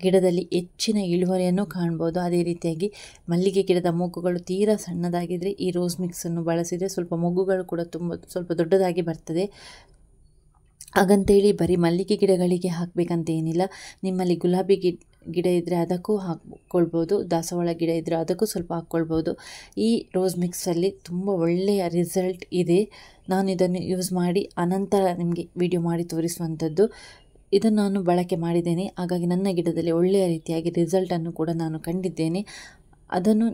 ಗಿಡದಲ್ಲಿ ಹೆಚ್ಚಿನ ಇಳುವರಿಯನ್ನು ಕಾಣ್ಬೋದು. ಅದೇ ರೀತಿಯಾಗಿ ಮಲ್ಲಿಗೆ ಗಿಡದ ಮೊಗ್ಗುಗಳು ತೀರಾ ಸಣ್ಣದಾಗಿದ್ದರೆ ಈ ರೋಸ್ ಮಿಕ್ಸನ್ನು ಬಳಸಿದರೆ ಸ್ವಲ್ಪ ಮೊಗ್ಗುಗಳು ಕೂಡ ಸ್ವಲ್ಪ ದೊಡ್ಡದಾಗಿ ಬರ್ತದೆ. ಹಾಗಂತೇಳಿ ಬರೀ ಮಲ್ಲಿಗೆ ಗಿಡಗಳಿಗೆ ಹಾಕಬೇಕಂತ ಏನಿಲ್ಲ. ನಿಮ್ಮಲ್ಲಿ ಗುಲಾಬಿ ಗಿಡ ಇದ್ದರೆ ಅದಕ್ಕೂ ಹಾಕ್ಕೊಳ್ಬೋದು, ದಾಸವಾಳ ಗಿಡ ಇದ್ದರೆ ಅದಕ್ಕೂ ಸ್ವಲ್ಪ ಹಾಕ್ಕೊಳ್ಬೋದು. ಈ ರೋಸ್ ಮಿಕ್ಸಲ್ಲಿ ತುಂಬ ಒಳ್ಳೆಯ ರಿಸಲ್ಟ್ ಇದೆ. ನಾನು ಇದನ್ನು ಯೂಸ್ ಮಾಡಿ ಅನಂತರ ನಿಮಗೆ ವಿಡಿಯೋ ಮಾಡಿ ತೋರಿಸುವಂಥದ್ದು. ಇದನ್ನು ನಾನು ಬಳಕೆ ಮಾಡಿದ್ದೇನೆ, ಹಾಗಾಗಿ ನನ್ನ ಗಿಡದಲ್ಲಿ ಒಳ್ಳೆಯ ರೀತಿಯಾಗಿ ರಿಸಲ್ಟನ್ನು ಕೂಡ ನಾನು ಕಂಡಿದ್ದೇನೆ. ಅದನ್ನು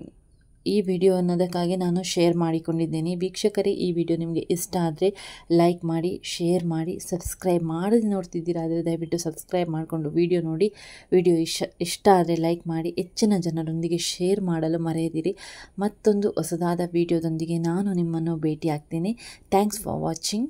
ಈ ವಿಡಿಯೋ ಅನ್ನೋದಕ್ಕಾಗಿ ನಾನು ಶೇರ್ ಮಾಡಿಕೊಂಡಿದ್ದೇನೆ. ವೀಕ್ಷಕರೇ, ಈ ವಿಡಿಯೋ ನಿಮಗೆ ಇಷ್ಟ ಆದರೆ ಲೈಕ್ ಮಾಡಿ, ಶೇರ್ ಮಾಡಿ, ಸಬ್ಸ್ಕ್ರೈಬ್ ಮಾಡದೆ ನೋಡ್ತಿದ್ದೀರಾ ಆದರೆ ದಯವಿಟ್ಟು ಸಬ್ಸ್ಕ್ರೈಬ್ ಮಾಡಿಕೊಂಡು ವಿಡಿಯೋ ನೋಡಿ. ವಿಡಿಯೋ ಇಷ್ಟ ಆದರೆ ಲೈಕ್ ಮಾಡಿ, ಹೆಚ್ಚಿನ ಜನರೊಂದಿಗೆ ಶೇರ್ ಮಾಡಲು ಮರೆಯದಿರಿ. ಮತ್ತೊಂದು ಹೊಸದಾದ ವಿಡಿಯೋದೊಂದಿಗೆ ನಾನು ನಿಮ್ಮನ್ನು ಭೇಟಿ ಆಗ್ತೇನೆ. Thanks for watching.